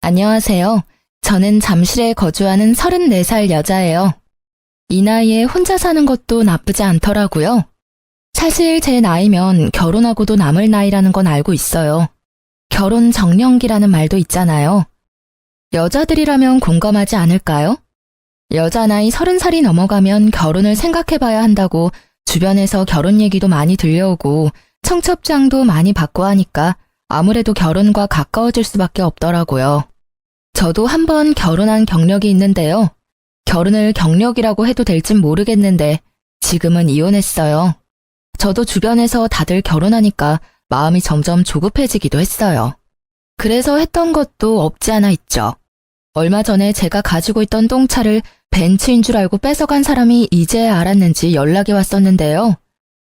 안녕하세요. 저는 잠실에 거주하는 34살 여자예요. 이 나이에 혼자 사는 것도 나쁘지 않더라고요. 사실 제 나이면 결혼하고도 남을 나이라는 건 알고 있어요. 결혼 정년기라는 말도 있잖아요. 여자들이라면 공감하지 않을까요? 여자 나이 30살이 넘어가면 결혼을 생각해봐야 한다고 주변에서 결혼 얘기도 많이 들려오고 청첩장도 많이 받고 하니까 아무래도 결혼과 가까워질 수밖에 없더라고요. 저도 한번 결혼한 경력이 있는데요. 결혼을 경력이라고 해도 될진 모르겠는데 지금은 이혼했어요. 저도 주변에서 다들 결혼하니까 마음이 점점 조급해지기도 했어요. 그래서 했던 것도 없지 않아 있죠. 얼마 전에 제가 가지고 있던 똥차를 벤츠인 줄 알고 뺏어간 사람이 이제야 알았는지 연락이 왔었는데요.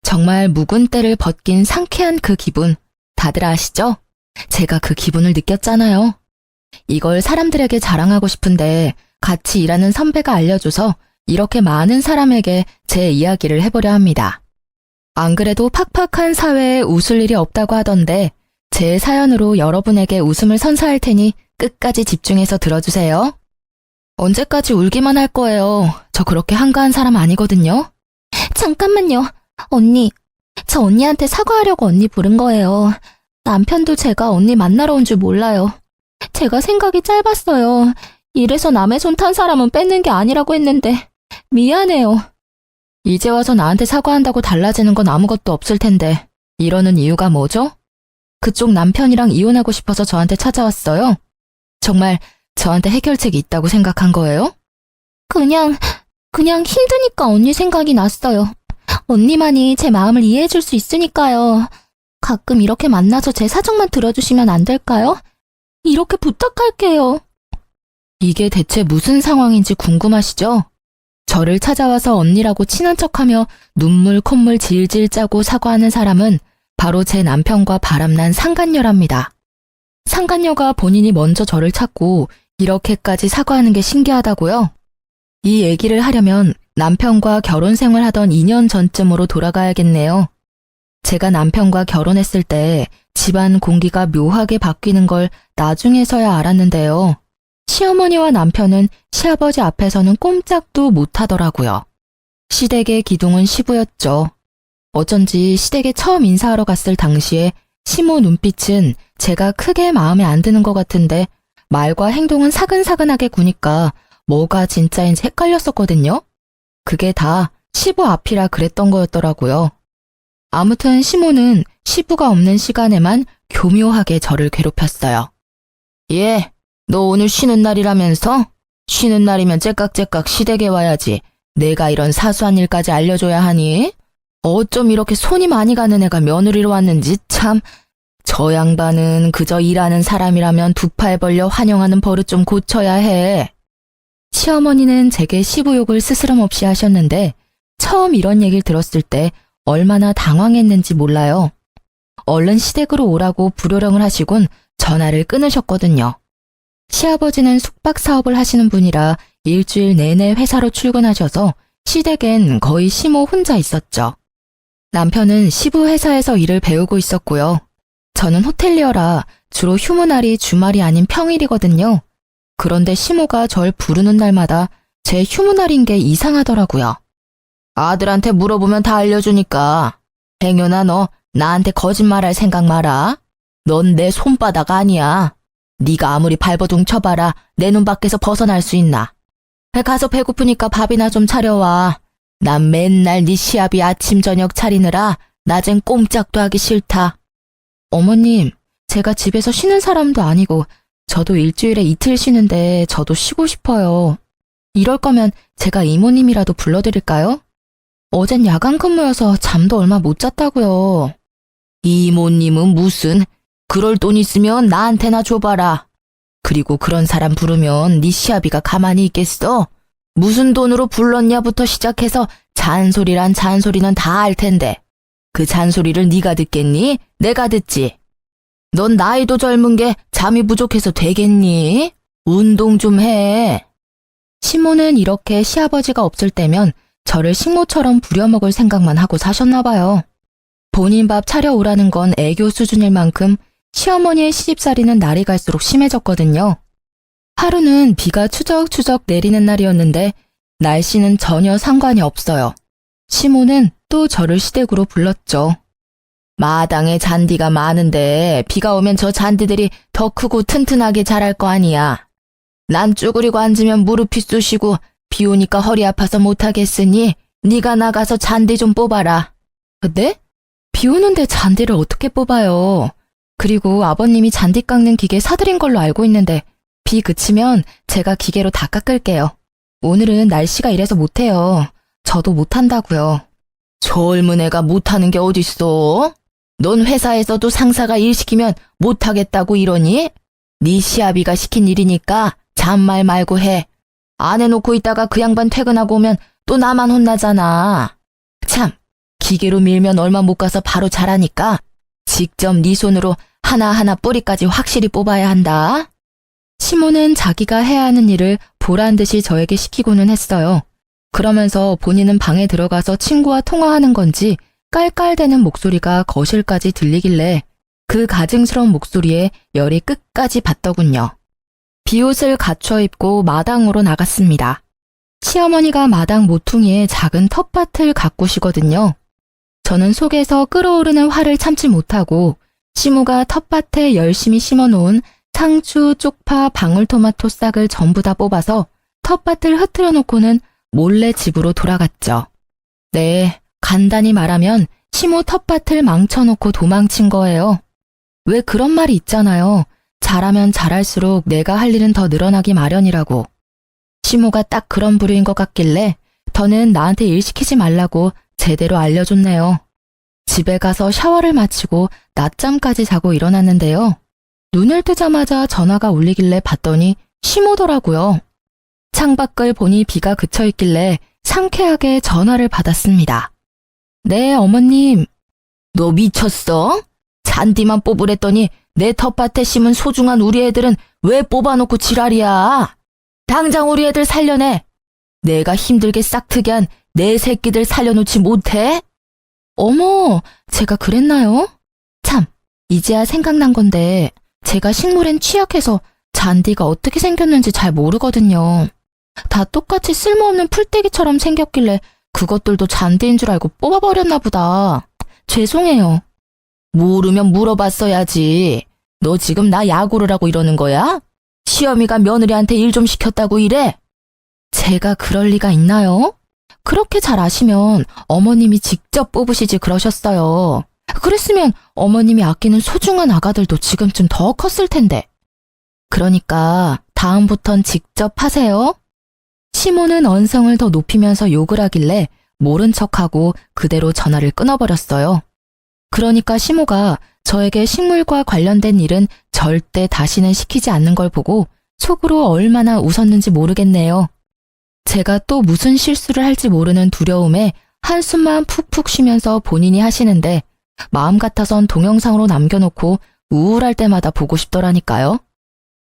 정말 묵은 때를 벗긴 상쾌한 그 기분, 다들 아시죠? 제가 그 기분을 느꼈잖아요. 이걸 사람들에게 자랑하고 싶은데 같이 일하는 선배가 알려줘서 이렇게 많은 사람에게 제 이야기를 해보려 합니다. 안 그래도 팍팍한 사회에 웃을 일이 없다고 하던데 제 사연으로 여러분에게 웃음을 선사할 테니 끝까지 집중해서 들어주세요. 언제까지 울기만 할 거예요. 저 그렇게 한가한 사람 아니거든요. 잠깐만요. 언니, 저 언니한테 사과하려고 언니 부른 거예요. 남편도 제가 언니 만나러 온 줄 몰라요. 제가 생각이 짧았어요. 이래서 남의 손 탄 사람은 뺏는 게 아니라고 했는데 미안해요. 이제 와서 나한테 사과한다고 달라지는 건 아무것도 없을 텐데 이러는 이유가 뭐죠? 그쪽 남편이랑 이혼하고 싶어서 저한테 찾아왔어요? 정말 저한테 해결책이 있다고 생각한 거예요? 그냥 힘드니까 언니 생각이 났어요. 언니만이 제 마음을 이해해줄 수 있으니까요. 가끔 이렇게 만나서 제 사정만 들어주시면 안 될까요? 이렇게 부탁할게요. 이게 대체 무슨 상황인지 궁금하시죠? 저를 찾아와서 언니라고 친한 척하며 눈물 콧물 질질 짜고 사과하는 사람은 바로 제 남편과 바람난 상간녀랍니다. 상간녀가 본인이 먼저 저를 찾고 이렇게까지 사과하는 게 신기하다고요? 이 얘기를 하려면 남편과 결혼 생활하던 2년 전쯤으로 돌아가야겠네요. 제가 남편과 결혼했을 때 집안 공기가 묘하게 바뀌는 걸 나중에서야 알았는데요. 시어머니와 남편은 시아버지 앞에서는 꼼짝도 못하더라고요. 시댁의 기둥은 시부였죠. 어쩐지 시댁에 처음 인사하러 갔을 당시에 시모 눈빛은 제가 크게 마음에 안 드는 것 같은데 말과 행동은 사근사근하게 구니까 뭐가 진짜인지 헷갈렸었거든요. 그게 다 시부 앞이라 그랬던 거였더라고요. 아무튼 시모는 시부가 없는 시간에만 교묘하게 저를 괴롭혔어요. 예, 너 오늘 쉬는 날이라면서? 쉬는 날이면 째깍째깍 시댁에 와야지. 내가 이런 사소한 일까지 알려줘야 하니? 어쩜 이렇게 손이 많이 가는 애가 며느리로 왔는지 참. 저 양반은 그저 일하는 사람이라면 두 팔 벌려 환영하는 버릇 좀 고쳐야 해. 시어머니는 제게 시부욕을 스스럼 없이 하셨는데 처음 이런 얘기를 들었을 때 얼마나 당황했는지 몰라요. 얼른 시댁으로 오라고 불효령을 하시곤 전화를 끊으셨거든요. 시아버지는 숙박 사업을 하시는 분이라 일주일 내내 회사로 출근하셔서 시댁엔 거의 시모 혼자 있었죠. 남편은 시부 회사에서 일을 배우고 있었고요. 저는 호텔리어라 주로 휴무날이 주말이 아닌 평일이거든요. 그런데 시모가 절 부르는 날마다 제 휴무날인 게 이상하더라고요. 아들한테 물어보면 다 알려주니까. 행여나 너 나한테 거짓말할 생각 마라. 넌 내 손바닥 아니야. 네가 아무리 발버둥 쳐봐라 내 눈 밖에서 벗어날 수 있나. 가서 배고프니까 밥이나 좀 차려와. 난 맨날 네 시아비 아침 저녁 차리느라 낮엔 꼼짝도 하기 싫다. 어머님, 제가 집에서 쉬는 사람도 아니고 저도 일주일에 이틀 쉬는데 저도 쉬고 싶어요. 이럴 거면 제가 이모님이라도 불러드릴까요? 어젠 야간 근무여서 잠도 얼마 못 잤다고요. 이모님은 무슨, 그럴 돈 있으면 나한테나 줘봐라. 그리고 그런 사람 부르면 네 시아비가 가만히 있겠어? 무슨 돈으로 불렀냐부터 시작해서 잔소리란 잔소리는 다 알 텐데 그 잔소리를 네가 듣겠니? 내가 듣지. 넌 나이도 젊은 게 잠이 부족해서 되겠니? 운동 좀 해. 시모는 이렇게 시아버지가 없을 때면 저를 식모처럼 부려먹을 생각만 하고 사셨나 봐요. 본인 밥 차려오라는 건 애교 수준일 만큼 시어머니의 시집살이는 날이 갈수록 심해졌거든요. 하루는 비가 추적추적 내리는 날이었는데 날씨는 전혀 상관이 없어요. 시모는 또 저를 시댁으로 불렀죠. 마당에 잔디가 많은데 비가 오면 저 잔디들이 더 크고 튼튼하게 자랄 거 아니야. 난 쭈그리고 앉으면 무릎이 쑤시고 비 오니까 허리 아파서 못하겠으니 네가 나가서 잔디 좀 뽑아라. 네? 비 오는데 잔디를 어떻게 뽑아요? 그리고 아버님이 잔디 깎는 기계 사들인 걸로 알고 있는데 비 그치면 제가 기계로 다 깎을게요. 오늘은 날씨가 이래서 못해요. 저도 못한다고요. 젊은 애가 못하는 게 어딨어? 넌 회사에서도 상사가 일 시키면 못하겠다고 이러니? 네 시아비가 시킨 일이니까 잔말 말고 해. 안 해놓고 있다가 그 양반 퇴근하고 오면 또 나만 혼나잖아. 참, 기계로 밀면 얼마 못 가서 바로 자라니까 직접 네 손으로 하나하나 뿌리까지 확실히 뽑아야 한다. 시모는 자기가 해야 하는 일을 보란 듯이 저에게 시키고는 했어요. 그러면서 본인은 방에 들어가서 친구와 통화하는 건지 깔깔대는 목소리가 거실까지 들리길래 그 가증스러운 목소리에 열이 끝까지 받더군요. 비옷을 갖춰 입고 마당으로 나갔습니다. 시어머니가 마당 모퉁이에 작은 텃밭을 가꾸시거든요. 저는 속에서 끓어오르는 화를 참지 못하고 시모가 텃밭에 열심히 심어놓은 상추, 쪽파, 방울토마토 싹을 전부 다 뽑아서 텃밭을 흐트려 놓고는 몰래 집으로 돌아갔죠. 네, 간단히 말하면 시모 텃밭을 망쳐놓고 도망친 거예요. 왜 그런 말이 있잖아요. 잘하면 잘할수록 내가 할 일은 더 늘어나기 마련이라고. 시모가 딱 그런 부류인 것 같길래 더는 나한테 일 시키지 말라고 제대로 알려줬네요. 집에 가서 샤워를 마치고 낮잠까지 자고 일어났는데요. 눈을 뜨자마자 전화가 울리길래 봤더니 시모더라고요. 창밖을 보니 비가 그쳐 있길래 상쾌하게 전화를 받았습니다. 네, 어머님. 너 미쳤어? 잔디만 뽑으랬더니 내 텃밭에 심은 소중한 우리 애들은 왜 뽑아놓고 지랄이야? 당장 우리 애들 살려내. 내가 힘들게 싹트게 한 내 새끼들 살려놓지 못해? 어머, 제가 그랬나요? 참, 이제야 생각난 건데 제가 식물엔 취약해서 잔디가 어떻게 생겼는지 잘 모르거든요. 다 똑같이 쓸모없는 풀떼기처럼 생겼길래 그것들도 잔디인 줄 알고 뽑아버렸나 보다. 죄송해요. 모르면 물어봤어야지. 너 지금 나 야구를 하고 이러는 거야? 시어미가 며느리한테 일 좀 시켰다고 이래? 제가 그럴 리가 있나요? 그렇게 잘 아시면 어머님이 직접 뽑으시지 그러셨어요. 그랬으면 어머님이 아끼는 소중한 아가들도 지금쯤 더 컸을 텐데. 그러니까 다음부턴 직접 하세요. 시모는 언성을 더 높이면서 욕을 하길래 모른 척하고 그대로 전화를 끊어버렸어요. 그러니까 시모가 저에게 식물과 관련된 일은 절대 다시는 시키지 않는 걸 보고 속으로 얼마나 웃었는지 모르겠네요. 제가 또 무슨 실수를 할지 모르는 두려움에 한숨만 푹푹 쉬면서 본인이 하시는데 마음 같아선 동영상으로 남겨놓고 우울할 때마다 보고 싶더라니까요.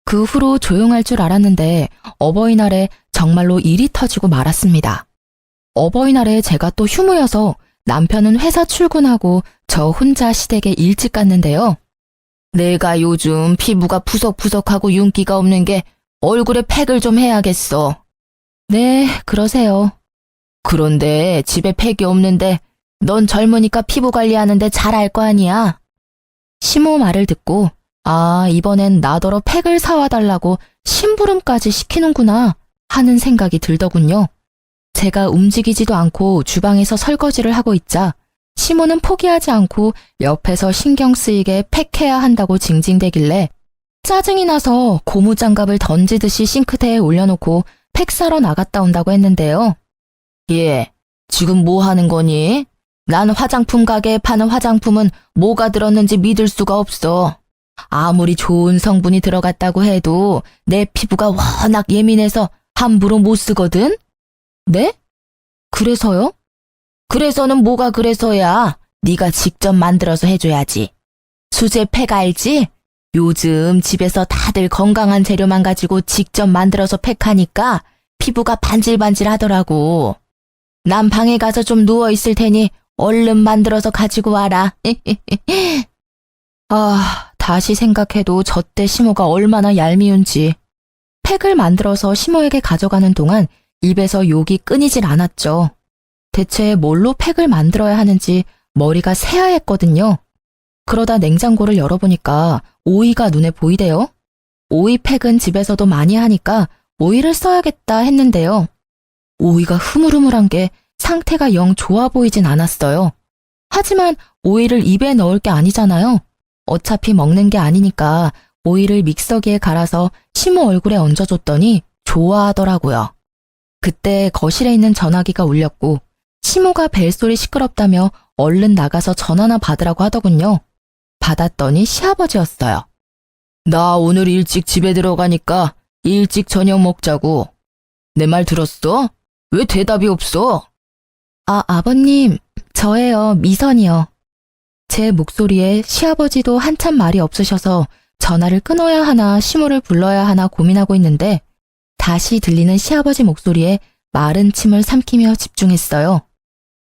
그 후로 조용할 줄 알았는데 어버이날에 정말로 일이 터지고 말았습니다. 어버이날에 제가 또 휴무여서 남편은 회사 출근하고 저 혼자 시댁에 일찍 갔는데요. 내가 요즘 피부가 푸석푸석하고 윤기가 없는 게 얼굴에 팩을 좀 해야겠어. 네, 그러세요. 그런데 집에 팩이 없는데 넌 젊으니까 피부 관리하는데 잘 알 거 아니야? 시모 말을 듣고 이번엔 나더러 팩을 사와 달라고 심부름까지 시키는구나 하는 생각이 들더군요. 제가 움직이지도 않고 주방에서 설거지를 하고 있자 시모는 포기하지 않고 옆에서 신경 쓰이게 팩해야 한다고 징징대길래 짜증이 나서 고무장갑을 던지듯이 싱크대에 올려놓고 팩 사러 나갔다 온다고 했는데요. 예, 지금 뭐 하는 거니? 난 화장품 가게에 파는 화장품은 뭐가 들었는지 믿을 수가 없어. 아무리 좋은 성분이 들어갔다고 해도 내 피부가 워낙 예민해서 함부로 못 쓰거든? 네? 그래서요? 그래서는 뭐가 그래서야. 네가 직접 만들어서 해줘야지. 수제 팩 알지? 요즘 집에서 다들 건강한 재료만 가지고 직접 만들어서 팩하니까 피부가 반질반질 하더라고. 난 방에 가서 좀 누워있을 테니 얼른 만들어서 가지고 와라. 다시 생각해도 저때 시모가 얼마나 얄미운지. 팩을 만들어서 시모에게 가져가는 동안 입에서 욕이 끊이질 않았죠. 대체 뭘로 팩을 만들어야 하는지 머리가 새하했거든요. 그러다 냉장고를 열어보니까 오이가 눈에 보이대요. 오이 팩은 집에서도 많이 하니까 오이를 써야겠다 했는데요. 오이가 흐물흐물한 게 상태가 영 좋아 보이진 않았어요. 하지만 오이를 입에 넣을 게 아니잖아요. 어차피 먹는 게 아니니까 오이를 믹서기에 갈아서 시모 얼굴에 얹어줬더니 좋아하더라고요. 그때 거실에 있는 전화기가 울렸고 시모가 벨소리 시끄럽다며 얼른 나가서 전화나 받으라고 하더군요. 받았더니 시아버지였어요. 나 오늘 일찍 집에 들어가니까 일찍 저녁 먹자고. 내 말 들었어? 왜 대답이 없어? 아버님, 저예요, 미선이요. 제 목소리에 시아버지도 한참 말이 없으셔서 전화를 끊어야 하나 시모를 불러야 하나 고민하고 있는데 다시 들리는 시아버지 목소리에 마른 침을 삼키며 집중했어요.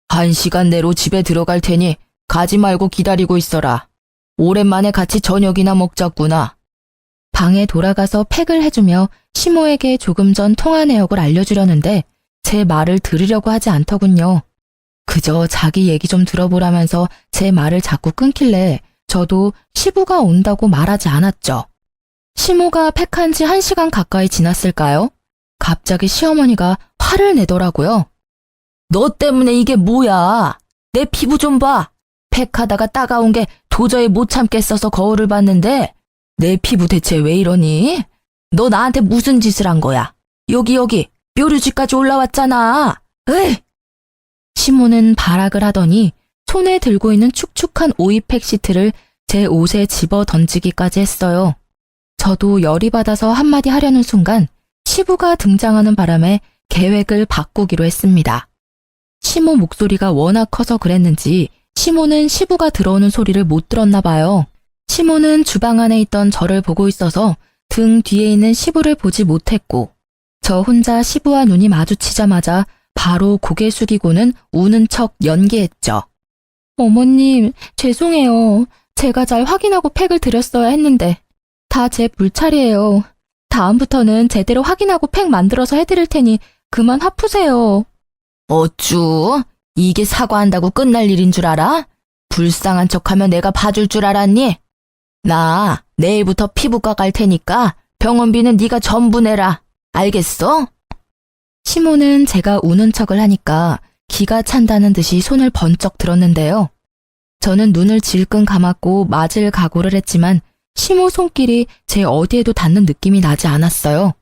1시간 내로 집에 들어갈 테니 가지 말고 기다리고 있어라. 오랜만에 같이 저녁이나 먹자꾸나. 방에 돌아가서 팩을 해주며 시모에게 조금 전 통화 내역을 알려주려는데 제 말을 들으려고 하지 않더군요. 그저 자기 얘기 좀 들어보라면서 제 말을 자꾸 끊길래 저도 시부가 온다고 말하지 않았죠. 시모가 팩한 지 1시간 가까이 지났을까요? 갑자기 시어머니가 화를 내더라고요. 너 때문에 이게 뭐야? 내 피부 좀 봐. 팩하다가 따가운 게 도저히 못 참겠어서 거울을 봤는데 내 피부 대체 왜 이러니? 너 나한테 무슨 짓을 한 거야? 여기 뾰루지까지 올라왔잖아. 에이! 시모는 발악을 하더니 손에 들고 있는 축축한 오이팩 시트를 제 옷에 집어 던지기까지 했어요. 저도 열이 받아서 한마디 하려는 순간 시부가 등장하는 바람에 계획을 바꾸기로 했습니다. 시모 목소리가 워낙 커서 그랬는지 시모는 시부가 들어오는 소리를 못 들었나 봐요. 시모는 주방 안에 있던 저를 보고 있어서 등 뒤에 있는 시부를 보지 못했고 저 혼자 시부와 눈이 마주치자마자 바로 고개 숙이고는 우는 척 연기했죠. 어머님, 죄송해요. 제가 잘 확인하고 팩을 드렸어야 했는데 다 제 불찰이에요. 다음부터는 제대로 확인하고 팩 만들어서 해드릴 테니 그만 화푸세요. 어쭈? 이게 사과한다고 끝날 일인 줄 알아? 불쌍한 척하면 내가 봐줄 줄 알았니? 나 내일부터 피부과 갈 테니까 병원비는 네가 전부 내라. 알겠어? 시모는 제가 우는 척을 하니까 기가 찬다는 듯이 손을 번쩍 들었는데요. 저는 눈을 질끈 감았고 맞을 각오를 했지만 시모 손길이 제 어디에도 닿는 느낌이 나지 않았어요.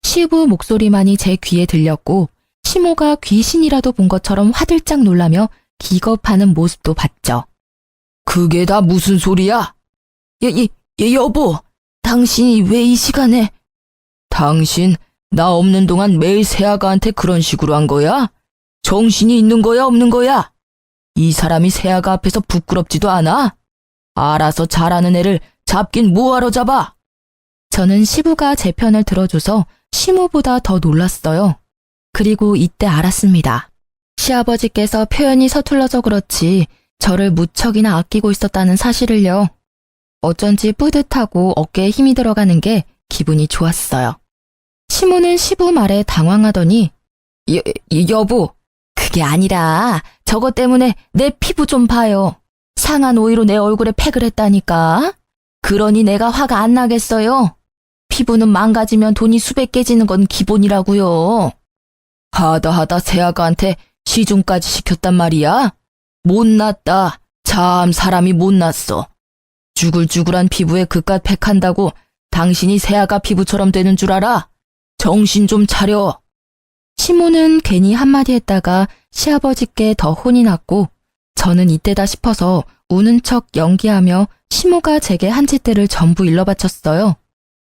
시부 목소리만이 제 귀에 들렸고 시모가 귀신이라도 본 것처럼 화들짝 놀라며 기겁하는 모습도 봤죠. 그게 다 무슨 소리야? 여보, 당신이 왜 이 시간에? 당신 나 없는 동안 매일 새아가한테 그런 식으로 한 거야? 정신이 있는 거야 없는 거야? 이 사람이 새아가 앞에서 부끄럽지도 않아? 알아서 잘하는 애를 잡긴 뭐하러 잡아? 저는 시부가 제 편을 들어줘서 시모보다 더 놀랐어요. 그리고 이때 알았습니다. 시아버지께서 표현이 서툴러서 그렇지 저를 무척이나 아끼고 있었다는 사실을요. 어쩐지 뿌듯하고 어깨에 힘이 들어가는 게 기분이 좋았어요. 시모는 시부 말에 당황하더니 여보, 그게 아니라 저것 때문에 내 피부 좀 봐요. 상한 오이로 내 얼굴에 팩을 했다니까. 그러니 내가 화가 안 나겠어요. 피부는 망가지면 돈이 수백 깨지는 건 기본이라고요. 하다 새아가한테 시중까지 시켰단 말이야? 못났다. 참 사람이 못났어. 쭈글쭈글한 피부에 그깟 팩한다고 당신이 새아가 피부처럼 되는 줄 알아? 정신 좀 차려. 시모는 괜히 한마디 했다가 시아버지께 더 혼이 났고 저는 이때다 싶어서 우는 척 연기하며 시모가 제게 한 짓들을 전부 일러바쳤어요.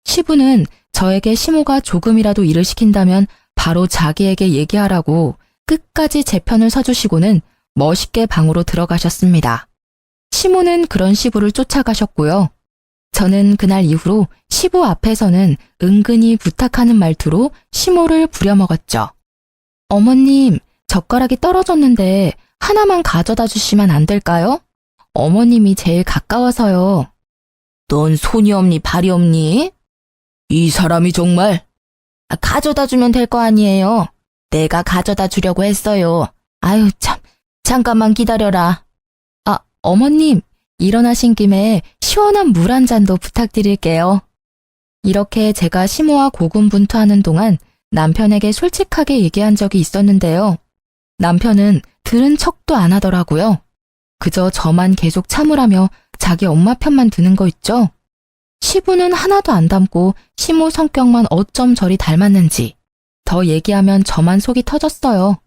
시부는 저에게 시모가 조금이라도 일을 시킨다면 바로 자기에게 얘기하라고 끝까지 제 편을 서주시고는 멋있게 방으로 들어가셨습니다. 시모는 그런 시부를 쫓아가셨고요. 저는 그날 이후로 시부 앞에서는 은근히 부탁하는 말투로 시모를 부려먹었죠. 어머님, 젓가락이 떨어졌는데 하나만 가져다 주시면 안 될까요? 어머님이 제일 가까워서요. 넌 손이 없니 발이 없니? 이 사람이 정말 가져다 주면 될 거 아니에요. 내가 가져다 주려고 했어요. 아유, 참. 잠깐만 기다려라. 아, 어머님, 일어나신 김에 시원한 물 한 잔도 부탁드릴게요. 이렇게 제가 시모와 고군분투하는 동안 남편에게 솔직하게 얘기한 적이 있었는데요. 남편은 들은 척도 안 하더라고요. 그저 저만 계속 참으라며 자기 엄마 편만 드는 거 있죠? 시부는 하나도 안 닮고 시모 성격만 어쩜 저리 닮았는지 더 얘기하면 저만 속이 터졌어요.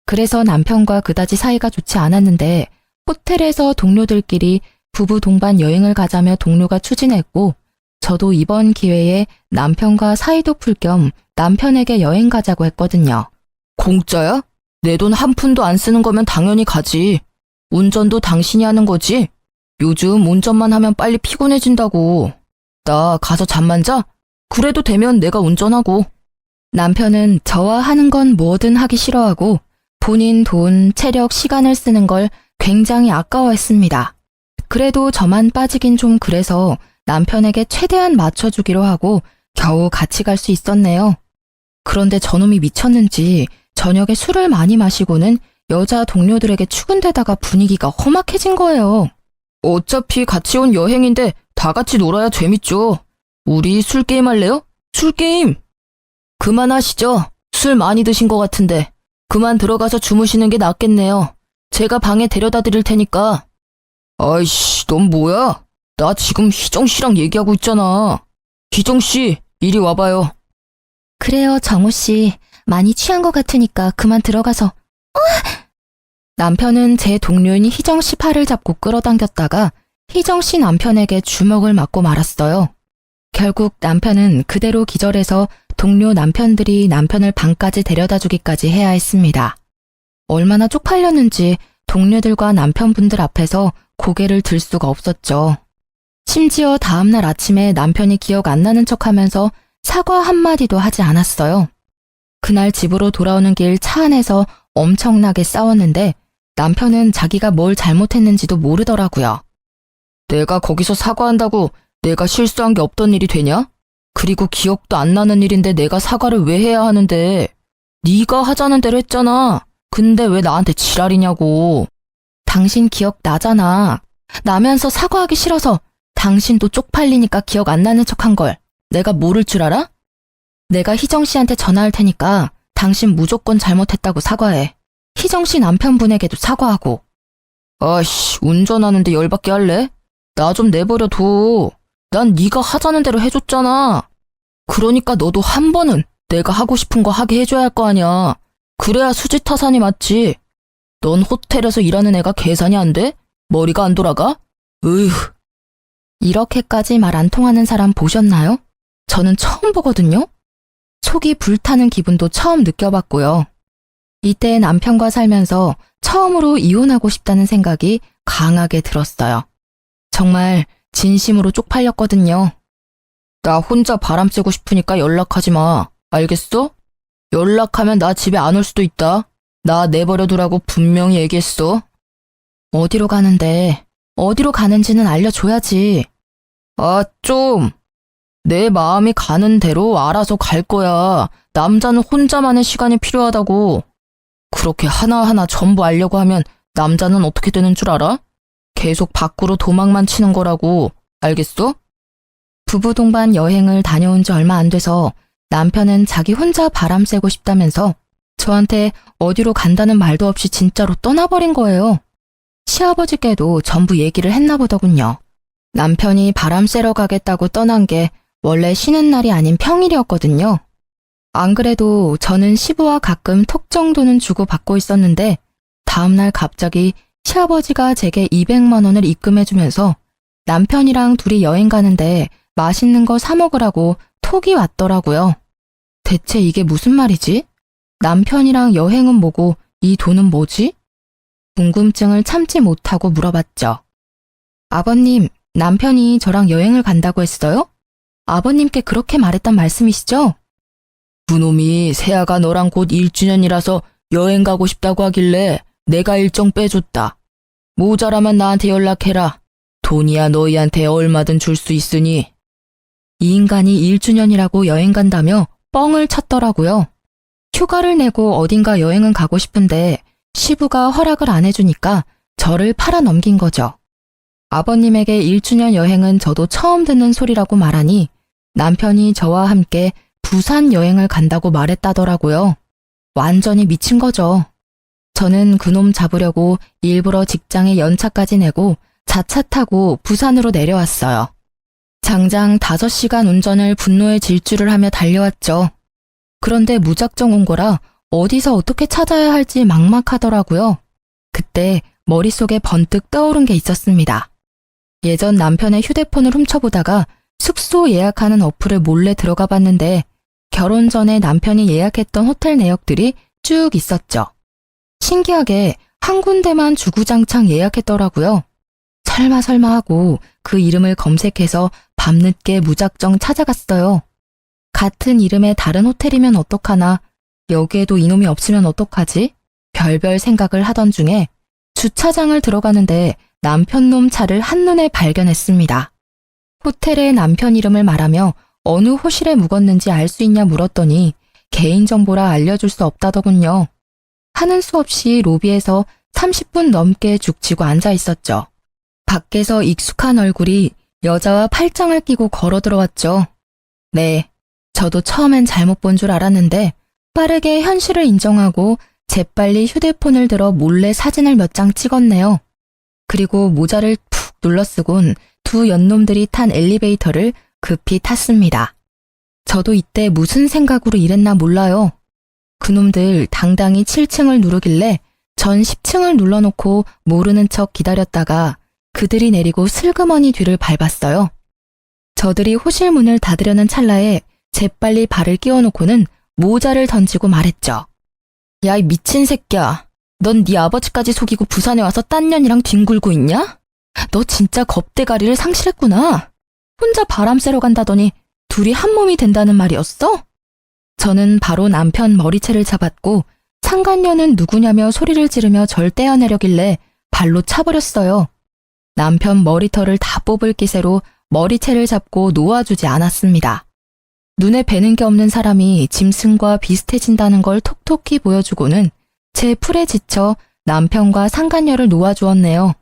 그래서 남편과 그다지 사이가 좋지 않았는데 호텔에서 동료들끼리 부부 동반 여행을 가자며 동료가 추진했고 저도 이번 기회에 남편과 사이도 풀 겸 남편에게 여행 가자고 했거든요. 공짜야? 내 돈 한 푼도 안 쓰는 거면 당연히 가지. 운전도 당신이 하는 거지? 요즘 운전만 하면 빨리 피곤해진다고. 나 가서 잠만 자? 그래도 되면 내가 운전하고. 남편은 저와 하는 건 뭐든 하기 싫어하고 본인 돈, 체력, 시간을 쓰는 걸 굉장히 아까워했습니다. 그래도 저만 빠지긴 좀 그래서 남편에게 최대한 맞춰주기로 하고 겨우 같이 갈 수 있었네요. 그런데 저놈이 미쳤는지 저녁에 술을 많이 마시고는 여자 동료들에게 추근대다가 분위기가 험악해진 거예요. 어차피 같이 온 여행인데 다 같이 놀아야 재밌죠. 우리 술게임 할래요? 술게임! 그만하시죠. 술 많이 드신 것 같은데. 그만 들어가서 주무시는 게 낫겠네요. 제가 방에 데려다 드릴 테니까. 아이씨, 넌 뭐야? 나 지금 희정씨랑 얘기하고 있잖아. 희정씨, 이리 와봐요. 그래요, 정우씨. 많이 취한 것 같으니까 그만 들어가서. 남편은 제 동료인 희정씨 팔을 잡고 끌어당겼다가 희정씨 남편에게 주먹을 맞고 말았어요. 결국 남편은 그대로 기절해서 동료 남편들이 남편을 방까지 데려다 주기까지 해야 했습니다. 얼마나 쪽팔렸는지 동료들과 남편분들 앞에서 고개를 들 수가 없었죠. 심지어 다음날 아침에 남편이 기억 안 나는 척하면서 사과 한마디도 하지 않았어요. 그날 집으로 돌아오는 길 차 안에서 엄청나게 싸웠는데 남편은 자기가 뭘 잘못했는지도 모르더라고요. 내가 거기서 사과한다고 내가 실수한 게 없던 일이 되냐? 그리고 기억도 안 나는 일인데 내가 사과를 왜 해야 하는데? 네가 하자는 대로 했잖아. 근데 왜 나한테 지랄이냐고. 당신 기억 나잖아. 나면서 사과하기 싫어서 당신도 쪽팔리니까 기억 안 나는 척한 걸 내가 모를 줄 알아? 내가 희정씨한테 전화할 테니까 당신 무조건 잘못했다고 사과해. 희정씨 남편분에게도 사과하고. 아이씨, 운전하는데 열받게 할래? 나 좀 내버려 둬. 난 네가 하자는 대로 해줬잖아. 그러니까 너도 한 번은 내가 하고 싶은 거 하게 해줘야 할 거 아니야. 그래야 수지타산이 맞지. 넌 호텔에서 일하는 애가 계산이 안 돼? 머리가 안 돌아가? 으휴. 이렇게까지 말 안 통하는 사람 보셨나요? 저는 처음 보거든요. 속이 불타는 기분도 처음 느껴봤고요. 이때 남편과 살면서 처음으로 이혼하고 싶다는 생각이 강하게 들었어요. 정말 진심으로 쪽팔렸거든요. 나 혼자 바람 쐬고 싶으니까 연락하지 마. 알겠어? 연락하면 나 집에 안 올 수도 있다. 나 내버려 두라고 분명히 얘기했어. 어디로 가는데? 어디로 가는지는 알려줘야지. 아, 좀. 내 마음이 가는 대로 알아서 갈 거야. 남자는 혼자만의 시간이 필요하다고. 그렇게 하나하나 전부 알려고 하면 남자는 어떻게 되는 줄 알아? 계속 밖으로 도망만 치는 거라고. 알겠어? 부부 동반 여행을 다녀온 지 얼마 안 돼서 남편은 자기 혼자 바람 쐬고 싶다면서 저한테 어디로 간다는 말도 없이 진짜로 떠나버린 거예요. 시아버지께도 전부 얘기를 했나 보더군요. 남편이 바람 쐬러 가겠다고 떠난 게 원래 쉬는 날이 아닌 평일이었거든요. 안 그래도 저는 시부와 가끔 톡 정도는 주고받고 있었는데 다음날 갑자기 시아버지가 제게 200만 원을 입금해주면서 남편이랑 둘이 여행 가는데 맛있는 거 사 먹으라고 톡이 왔더라고요. 대체 이게 무슨 말이지? 남편이랑 여행은 뭐고 이 돈은 뭐지? 궁금증을 참지 못하고 물어봤죠. 아버님, 남편이 저랑 여행을 간다고 했어요? 아버님께 그렇게 말했단 말씀이시죠? 그놈이 세아가 너랑 곧 1주년이라서 여행 가고 싶다고 하길래 내가 일정 빼줬다. 모자라면 나한테 연락해라. 돈이야 너희한테 얼마든 줄 수 있으니. 이 인간이 1주년이라고 여행 간다며 뻥을 쳤더라고요. 휴가를 내고 어딘가 여행은 가고 싶은데 시부가 허락을 안 해주니까 저를 팔아 넘긴 거죠. 아버님에게 1주년 여행은 저도 처음 듣는 소리라고 말하니 남편이 저와 함께 부산 여행을 간다고 말했다더라고요. 완전히 미친 거죠. 저는 그놈 잡으려고 일부러 직장에 연차까지 내고 자차 타고 부산으로 내려왔어요. 장장 5시간 운전을 분노의 질주를 하며 달려왔죠. 그런데 무작정 온 거라 어디서 어떻게 찾아야 할지 막막하더라고요. 그때 머릿속에 번뜩 떠오른 게 있었습니다. 예전 남편의 휴대폰을 훔쳐보다가 숙소 예약하는 어플을 몰래 들어가 봤는데 결혼 전에 남편이 예약했던 호텔 내역들이 쭉 있었죠. 신기하게 한 군데만 주구장창 예약했더라고요. 설마 하고 그 이름을 검색해서 밤늦게 무작정 찾아갔어요. 같은 이름의 다른 호텔이면 어떡하나, 여기에도 이놈이 없으면 어떡하지? 별별 생각을 하던 중에 주차장을 들어가는데 남편놈 차를 한눈에 발견했습니다. 호텔에 남편 이름을 말하며 어느 호실에 묵었는지 알 수 있냐 물었더니 개인정보라 알려줄 수 없다더군요. 하는 수 없이 로비에서 30분 넘게 죽치고 앉아 있었죠. 밖에서 익숙한 얼굴이 여자와 팔짱을 끼고 걸어 들어왔죠. 네, 저도 처음엔 잘못 본 줄 알았는데 빠르게 현실을 인정하고 재빨리 휴대폰을 들어 몰래 사진을 몇 장 찍었네요. 그리고 모자를 푹 눌러쓰곤 두 연놈들이 탄 엘리베이터를 급히 탔습니다. 저도 이때 무슨 생각으로 이랬나 몰라요. 그놈들 당당히 7층을 누르길래 전 10층을 눌러놓고 모르는 척 기다렸다가 그들이 내리고 슬그머니 뒤를 밟았어요. 저들이 호실 문을 닫으려는 찰나에 재빨리 발을 끼워놓고는 모자를 던지고 말했죠. 야, 이 미친 새끼야. 넌 네 아버지까지 속이고 부산에 와서 딴 년이랑 뒹굴고 있냐? 너 진짜 겁대가리를 상실했구나. 혼자 바람 쐬러 간다더니 둘이 한 몸이 된다는 말이었어? 저는 바로 남편 머리채를 잡았고 상간녀는 누구냐며 소리를 지르며 절 떼어내려길래 발로 차버렸어요. 남편 머리털을 다 뽑을 기세로 머리채를 잡고 놓아주지 않았습니다. 눈에 뵈는 게 없는 사람이 짐승과 비슷해진다는 걸 톡톡히 보여주고는 제 풀에 지쳐 남편과 상간녀를 놓아주었네요.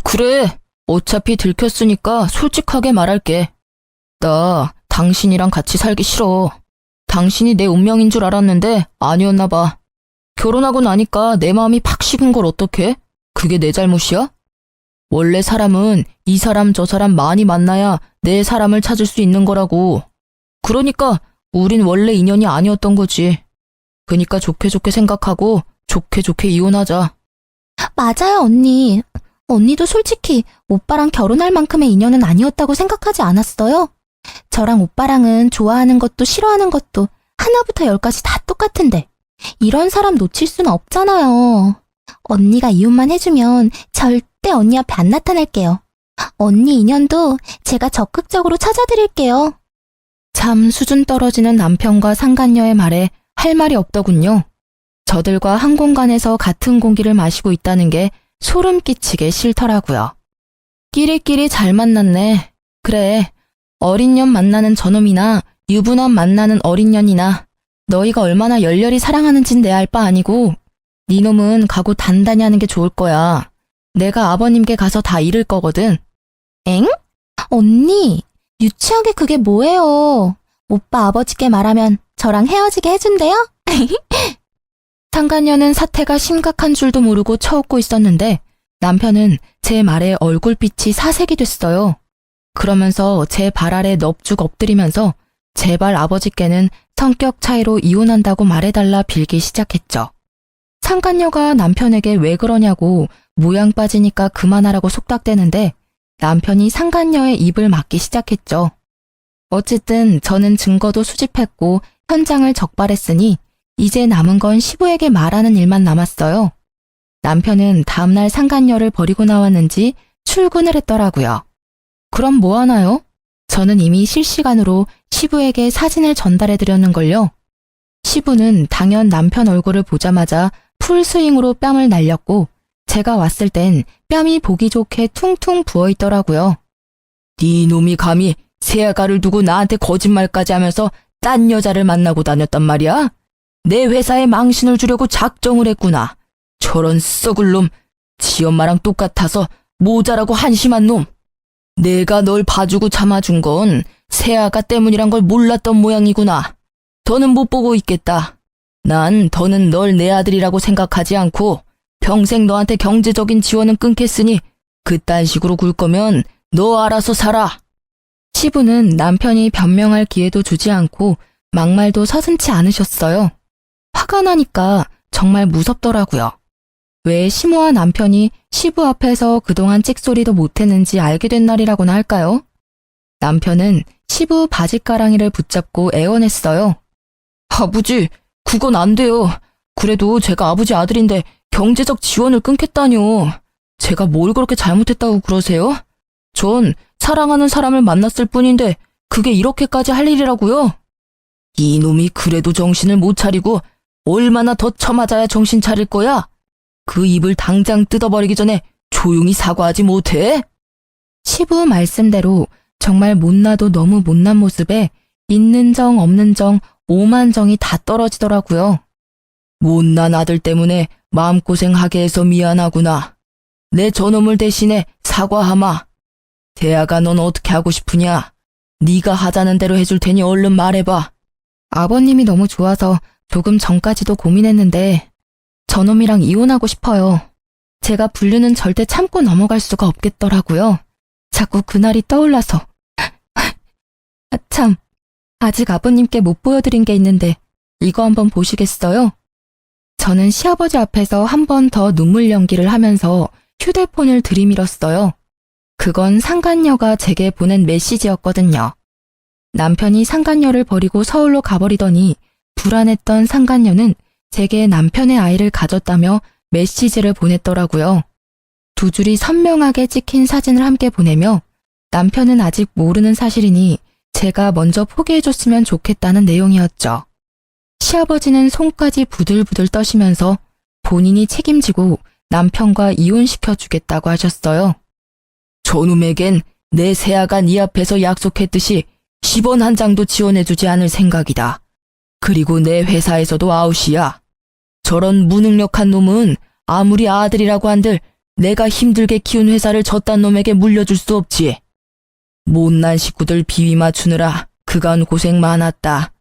그래, 어차피 들켰으니까 솔직하게 말할게. 나 당신이랑 같이 살기 싫어. 당신이 내 운명인 줄 알았는데 아니었나 봐. 결혼하고 나니까 내 마음이 팍 식은 걸 어떡해? 그게 내 잘못이야? 원래 사람은 이 사람 저 사람 많이 만나야 내 사람을 찾을 수 있는 거라고. 그러니까 우린 원래 인연이 아니었던 거지. 그니까 좋게 생각하고 좋게 이혼하자. 맞아요, 언니. 언니도 솔직히 오빠랑 결혼할 만큼의 인연은 아니었다고 생각하지 않았어요? 저랑 오빠랑은 좋아하는 것도 싫어하는 것도 하나부터 열까지 다 똑같은데 이런 사람 놓칠 수는 없잖아요. 언니가 이혼만 해주면 절대 언니 앞에 안 나타날게요. 언니 인연도 제가 적극적으로 찾아드릴게요. 참 수준 떨어지는 남편과 상간녀의 말에 할 말이 없더군요. 저들과 한 공간에서 같은 공기를 마시고 있다는 게 소름 끼치게 싫더라고요. 끼리끼리 잘 만났네. 그래, 어린 년 만나는 저놈이나 유부남 만나는 어린 년이나 너희가 얼마나 열렬히 사랑하는진 내 알 바 아니고 네 놈은 각오 단단히 하는 게 좋을 거야. 내가 아버님께 가서 다 잃을 거거든. 엥? 언니, 유치하게 그게 뭐예요? 오빠 아버지께 말하면 저랑 헤어지게 해준대요? 상간녀는 사태가 심각한 줄도 모르고 쳐웃고 있었는데 남편은 제 말에 얼굴빛이 사색이 됐어요. 그러면서 제 발 아래 넙죽 엎드리면서 제발 아버지께는 성격 차이로 이혼한다고 말해달라 빌기 시작했죠. 상간녀가 남편에게 왜 그러냐고 모양 빠지니까 그만하라고 속닥대는데 남편이 상간녀의 입을 막기 시작했죠. 어쨌든 저는 증거도 수집했고 현장을 적발했으니 이제 남은 건 시부에게 말하는 일만 남았어요. 남편은 다음날 상간녀를 버리고 나왔는지 출근을 했더라고요. 그럼 뭐 하나요? 저는 이미 실시간으로 시부에게 사진을 전달해드렸는걸요. 시부는 당연 남편 얼굴을 보자마자 풀스윙으로 뺨을 날렸고 제가 왔을 땐 뺨이 보기 좋게 퉁퉁 부어있더라고요. 네 놈이 감히 새아가를 두고 나한테 거짓말까지 하면서 딴 여자를 만나고 다녔단 말이야? 내 회사에 망신을 주려고 작정을 했구나. 저런 썩을 놈, 지 엄마랑 똑같아서 모자라고 한심한 놈. 내가 널 봐주고 참아준 건 새아가 때문이란 걸 몰랐던 모양이구나. 더는 못 보고 있겠다. 난 더는 널 내 아들이라고 생각하지 않고 평생 너한테 경제적인 지원은 끊겠으니 그딴 식으로 굴 거면 너 알아서 살아. 시부는 남편이 변명할 기회도 주지 않고 막말도 서슴지 않으셨어요. 화가 나니까 정말 무섭더라고요. 왜 시모와 남편이 시부 앞에서 그동안 찍소리도 못했는지 알게 된 날이라고나 할까요? 남편은 시부 바짓가랑이를 붙잡고 애원했어요. 아버지, 그건 안 돼요. 그래도 제가 아버지 아들인데 경제적 지원을 끊겠다뇨. 제가 뭘 그렇게 잘못했다고 그러세요? 전 사랑하는 사람을 만났을 뿐인데 그게 이렇게까지 할 일이라고요? 이놈이 그래도 정신을 못 차리고 얼마나 더 쳐맞아야 정신 차릴 거야? 그 입을 당장 뜯어버리기 전에 조용히 사과하지 못해? 시부 말씀대로 정말 못나도 너무 못난 모습에 있는 정 없는 정 오만 정이 다 떨어지더라고요. 못난 아들 때문에 마음고생하게 해서 미안하구나. 내 저놈을 대신에 사과하마. 대아가 넌 어떻게 하고 싶으냐? 네가 하자는 대로 해줄 테니 얼른 말해봐. 아버님이 너무 좋아서 조금 전까지도 고민했는데 저놈이랑 이혼하고 싶어요. 제가 불륜은 절대 참고 넘어갈 수가 없겠더라고요. 자꾸 그날이 떠올라서. 참, 아직 아버님께 못 보여드린 게 있는데 이거 한번 보시겠어요? 저는 시아버지 앞에서 한 번 더 눈물 연기를 하면서 휴대폰을 들이밀었어요. 그건 상간녀가 제게 보낸 메시지였거든요. 남편이 상간녀를 버리고 서울로 가버리더니 불안했던 상간녀는 제게 남편의 아이를 가졌다며 메시지를 보냈더라고요. 두 줄이 선명하게 찍힌 사진을 함께 보내며 남편은 아직 모르는 사실이니 제가 먼저 포기해줬으면 좋겠다는 내용이었죠. 시아버지는 손까지 부들부들 떠시면서 본인이 책임지고 남편과 이혼시켜주겠다고 하셨어요. 저놈에겐 내 새아가 네 앞에서 약속했듯이 10원 한 장도 지원해주지 않을 생각이다. 그리고 내 회사에서도 아웃이야. 저런 무능력한 놈은 아무리 아들이라고 한들 내가 힘들게 키운 회사를 저딴 놈에게 물려줄 수 없지. 못난 식구들 비위 맞추느라 그간 고생 많았다.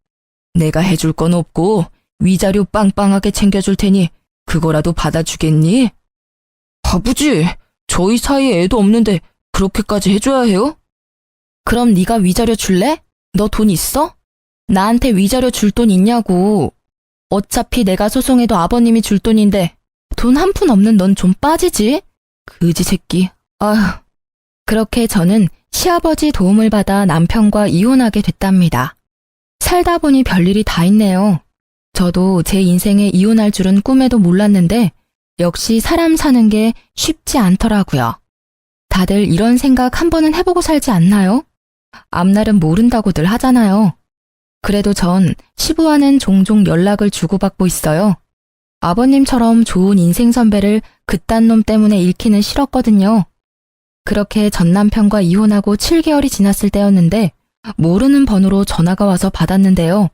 내가 해줄 건 없고 위자료 빵빵하게 챙겨줄 테니 그거라도 받아주겠니? 아버지, 저희 사이에 애도 없는데 그렇게까지 해줘야 해요? 그럼 네가 위자료 줄래? 너 돈 있어? 나한테 위자료 줄 돈 있냐고. 어차피 내가 소송해도 아버님이 줄 돈인데 돈 한 푼 없는 넌 좀 빠지지? 그지 새끼. 아휴. 그렇게 저는 시아버지 도움을 받아 남편과 이혼하게 됐답니다. 살다 보니 별일이 다 있네요. 저도 제 인생에 이혼할 줄은 꿈에도 몰랐는데 역시 사람 사는 게 쉽지 않더라고요. 다들 이런 생각 한 번은 해보고 살지 않나요? 앞날은 모른다고들 하잖아요. 그래도 전 시부와는 종종 연락을 주고받고 있어요. 아버님처럼 좋은 인생 선배를 그딴 놈 때문에 잃기는 싫었거든요. 그렇게 전 남편과 이혼하고 7개월이 지났을 때였는데 모르는 번호로 전화가 와서 받았는데요.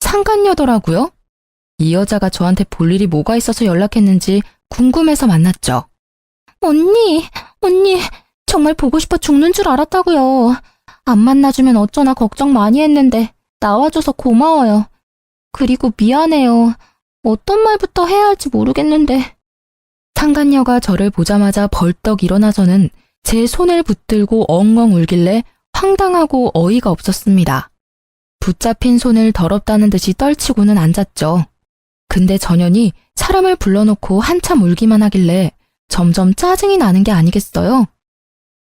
상간녀더라고요. 이 여자가 저한테 볼 일이 뭐가 있어서 연락했는지 궁금해서 만났죠. 언니, 정말 보고 싶어 죽는 줄 알았다고요. 안 만나주면 어쩌나 걱정 많이 했는데 나와줘서 고마워요. 그리고 미안해요. 어떤 말부터 해야 할지 모르겠는데. 상간녀가 저를 보자마자 벌떡 일어나서는 제 손을 붙들고 엉엉 울길래 황당하고 어이가 없었습니다. 붙잡힌 손을 더럽다는 듯이 떨치고는 앉았죠. 근데 전현이 사람을 불러놓고 한참 울기만 하길래 점점 짜증이 나는 게 아니겠어요?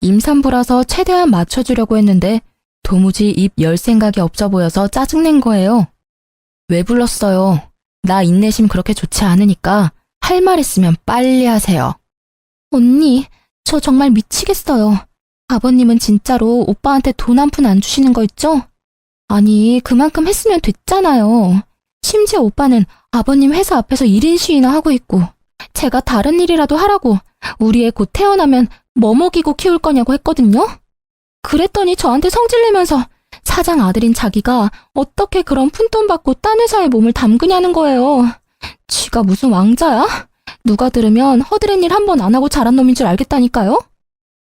임산부라서 최대한 맞춰주려고 했는데 도무지 입 열 생각이 없어 보여서 짜증낸 거예요. 왜 불렀어요? 나 인내심 그렇게 좋지 않으니까 할 말 있으면 빨리 하세요. 언니, 저 정말 미치겠어요. 아버님은 진짜로 오빠한테 돈 한 푼 안 주시는 거 있죠? 아니, 그만큼 했으면 됐잖아요. 심지어 오빠는 아버님 회사 앞에서 1인 시위나 하고 있고 제가 다른 일이라도 하라고 우리 애 곧 태어나면 뭐 먹이고 키울 거냐고 했거든요? 그랬더니 저한테 성질내면서 사장 아들인 자기가 어떻게 그런 푼돈 받고 딴 회사에 몸을 담그냐는 거예요. 쥐가 무슨 왕자야? 누가 들으면 허드렛 일 한 번 안 하고 자란 놈인 줄 알겠다니까요?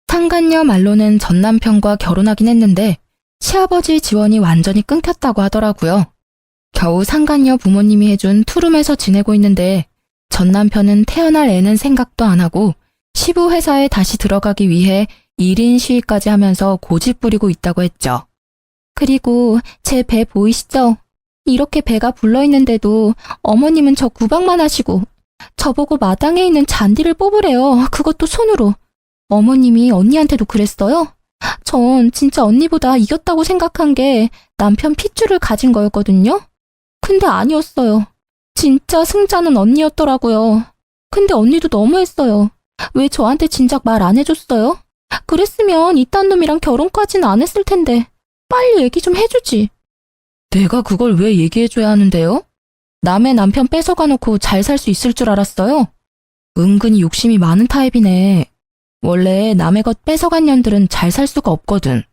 상간녀 말로는 전 남편과 결혼하긴 했는데 시아버지 지원이 완전히 끊겼다고 하더라고요. 겨우 상간녀 부모님이 해준 투룸에서 지내고 있는데 전 남편은 태어날 애는 생각도 안 하고 시부 회사에 다시 들어가기 위해 1인 시위까지 하면서 고집 부리고 있다고 했죠. 그리고 제 배 보이시죠? 이렇게 배가 불러있는데도 어머님은 저 구박만 하시고 저보고 마당에 있는 잔디를 뽑으래요. 그것도 손으로. 어머님이 언니한테도 그랬어요? 전 진짜 언니보다 이겼다고 생각한 게 남편 핏줄을 가진 거였거든요. 근데 아니었어요. 진짜 승자는 언니였더라고요. 근데 언니도 너무했어요. 왜 저한테 진작 말 안 해줬어요? 그랬으면 이딴 놈이랑 결혼까지는 안 했을 텐데 빨리 얘기 좀 해주지. 내가 그걸 왜 얘기해줘야 하는데요? 남의 남편 뺏어가 놓고 잘 살 수 있을 줄 알았어요? 은근히 욕심이 많은 타입이네. 원래 남의 것 뺏어간 년들은 잘 살 수가 없거든.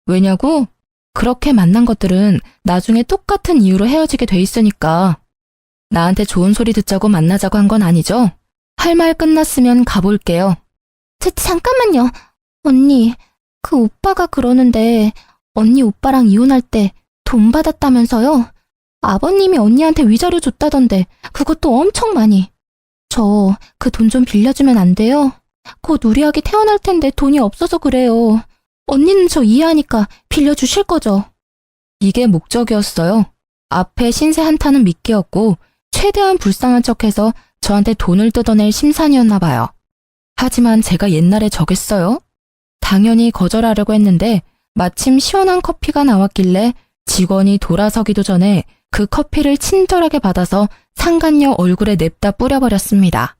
왜냐고? 그렇게 만난 것들은 나중에 똑같은 이유로 헤어지게 돼 있으니까. 나한테 좋은 소리 듣자고 만나자고 한 건 아니죠? 할 말 끝났으면 가볼게요. 잠깐만요. 언니, 그 오빠가 그러는데 언니 오빠랑 이혼할 때 돈 받았다면서요? 아버님이 언니한테 위자료 줬다던데 그것도 엄청 많이. 저 그 돈 좀 빌려주면 안 돼요? 곧 우리 아기 태어날 텐데 돈이 없어서 그래요. 언니는 저 이해하니까 빌려주실 거죠? 이게 목적이었어요. 앞에 신세 한타는 미끼였고 최대한 불쌍한 척해서 저한테 돈을 뜯어낼 심산이었나 봐요. 하지만 제가 옛날에 저겠어요? 당연히 거절하려고 했는데 마침 시원한 커피가 나왔길래 직원이 돌아서기도 전에 그 커피를 친절하게 받아서 상간녀 얼굴에 냅다 뿌려버렸습니다.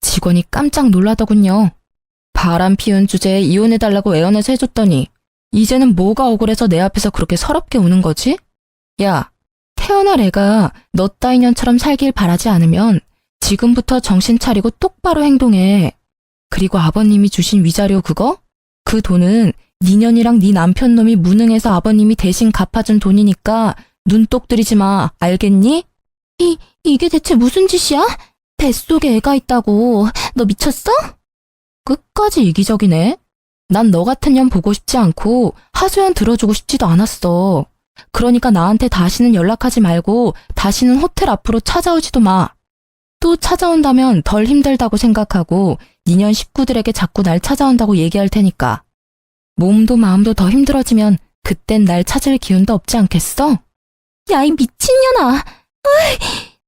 직원이 깜짝 놀라더군요. 바람 피운 주제에 이혼해달라고 애원해서 해줬더니 이제는 뭐가 억울해서 내 앞에서 그렇게 서럽게 우는 거지? 야, 태어날 애가 너 따위 년처럼 살길 바라지 않으면 지금부터 정신 차리고 똑바로 행동해. 그리고 아버님이 주신 위자료 그거? 그 돈은 네 년이랑 네 남편 놈이 무능해서 아버님이 대신 갚아준 돈이니까 눈독 들이지 마. 알겠니? 이게 대체 무슨 짓이야? 뱃속에 애가 있다고. 너 미쳤어? 끝까지 이기적이네. 난 너 같은 년 보고 싶지 않고 하소연 들어주고 싶지도 않았어. 그러니까 나한테 다시는 연락하지 말고 다시는 호텔 앞으로 찾아오지도 마. 또 찾아온다면 덜 힘들다고 생각하고 니년 식구들에게 자꾸 날 찾아온다고 얘기할 테니까. 몸도 마음도 더 힘들어지면 그땐 날 찾을 기운도 없지 않겠어? 야, 이 미친년아.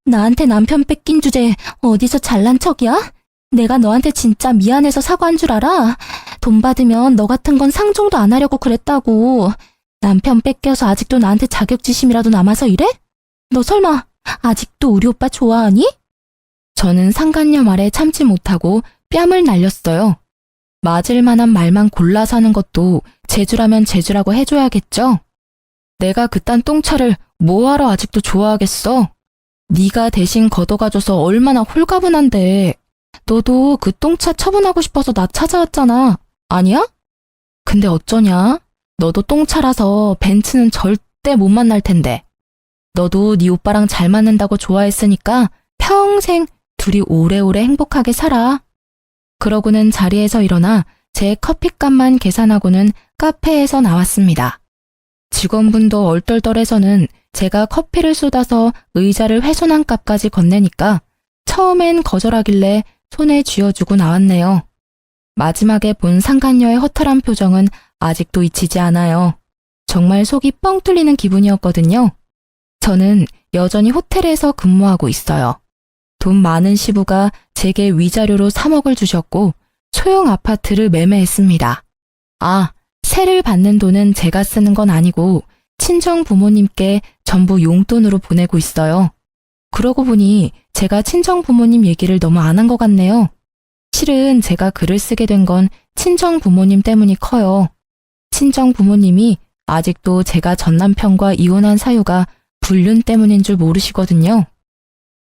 나한테 남편 뺏긴 주제에 어디서 잘난 척이야? 내가 너한테 진짜 미안해서 사과한 줄 알아? 돈 받으면 너 같은 건 상종도 안 하려고 그랬다고. 남편 뺏겨서 아직도 나한테 자격지심이라도 남아서 이래? 너 설마 아직도 우리 오빠 좋아하니? 저는 상간녀 말에 참지 못하고 뺨을 날렸어요. 맞을 만한 말만 골라서 하는 것도 제주라면 제주라고 해줘야겠죠? 내가 그딴 똥차를 뭐하러 아직도 좋아하겠어? 네가 대신 걷어가줘서 얼마나 홀가분한데. 너도 그 똥차 처분하고 싶어서 나 찾아왔잖아. 아니야? 근데 어쩌냐? 너도 똥차라서 벤츠는 절대 못 만날 텐데. 너도 네 오빠랑 잘 맞는다고 좋아했으니까 평생 둘이 오래오래 행복하게 살아. 그러고는 자리에서 일어나 제 커피값만 계산하고는 카페에서 나왔습니다. 직원분도 얼떨떨해서는 제가 커피를 쏟아서 의자를 훼손한 값까지 건네니까 처음엔 거절하길래 손에 쥐어주고 나왔네요. 마지막에 본 상간녀의 허탈한 표정은 아직도 잊히지 않아요. 정말 속이 뻥 뚫리는 기분이었거든요. 저는 여전히 호텔에서 근무하고 있어요. 돈 많은 시부가 제게 위자료로 3억을 주셨고 소형 아파트를 매매했습니다. 아, 세를 받는 돈은 제가 쓰는 건 아니고 친정 부모님께 전부 용돈으로 보내고 있어요. 그러고 보니 제가 친정 부모님 얘기를 너무 안 한 것 같네요. 실은 제가 글을 쓰게 된 건 친정 부모님 때문이 커요. 친정 부모님이 아직도 제가 전 남편과 이혼한 사유가 불륜 때문인 줄 모르시거든요.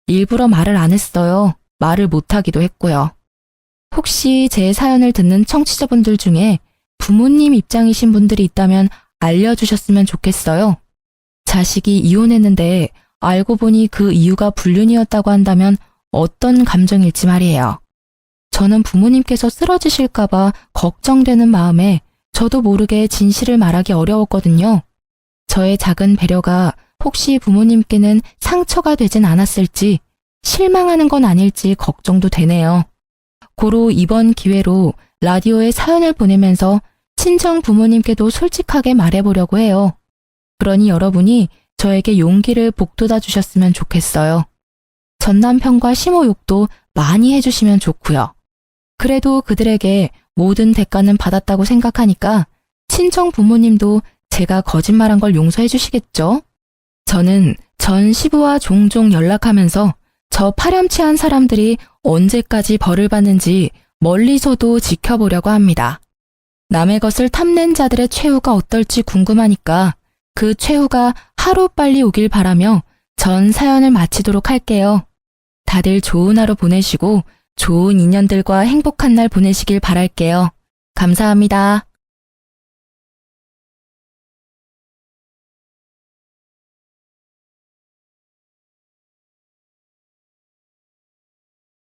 일부러 말을 안 했어요. 말을 못하기도 했고요. 혹시 제 사연을 듣는 청취자분들 중에 부모님 입장이신 분들이 있다면 알려주셨으면 좋겠어요. 자식이 이혼했는데 알고 보니 그 이유가 불륜이었다고 한다면 어떤 감정일지 말이에요. 저는 부모님께서 쓰러지실까봐 걱정되는 마음에 저도 모르게 진실을 말하기 어려웠거든요. 저의 작은 배려가 혹시 부모님께는 상처가 되진 않았을지, 실망하는 건 아닐지 걱정도 되네요. 고로 이번 기회로 라디오에 사연을 보내면서 친정 부모님께도 솔직하게 말해보려고 해요. 그러니 여러분이 저에게 용기를 북돋아 주셨으면 좋겠어요. 전 남편과 심호욕도 많이 해주시면 좋고요. 그래도 그들에게 모든 대가는 받았다고 생각하니까 친정 부모님도 제가 거짓말한 걸 용서해 주시겠죠? 저는 전 시부와 종종 연락하면서 저 파렴치한 사람들이 언제까지 벌을 받는지 멀리서도 지켜보려고 합니다. 남의 것을 탐낸 자들의 최후가 어떨지 궁금하니까 그 최후가 하루빨리 오길 바라며 전 사연을 마치도록 할게요. 다들 좋은 하루 보내시고 좋은 인연들과 행복한 날 보내시길 바랄게요. 감사합니다.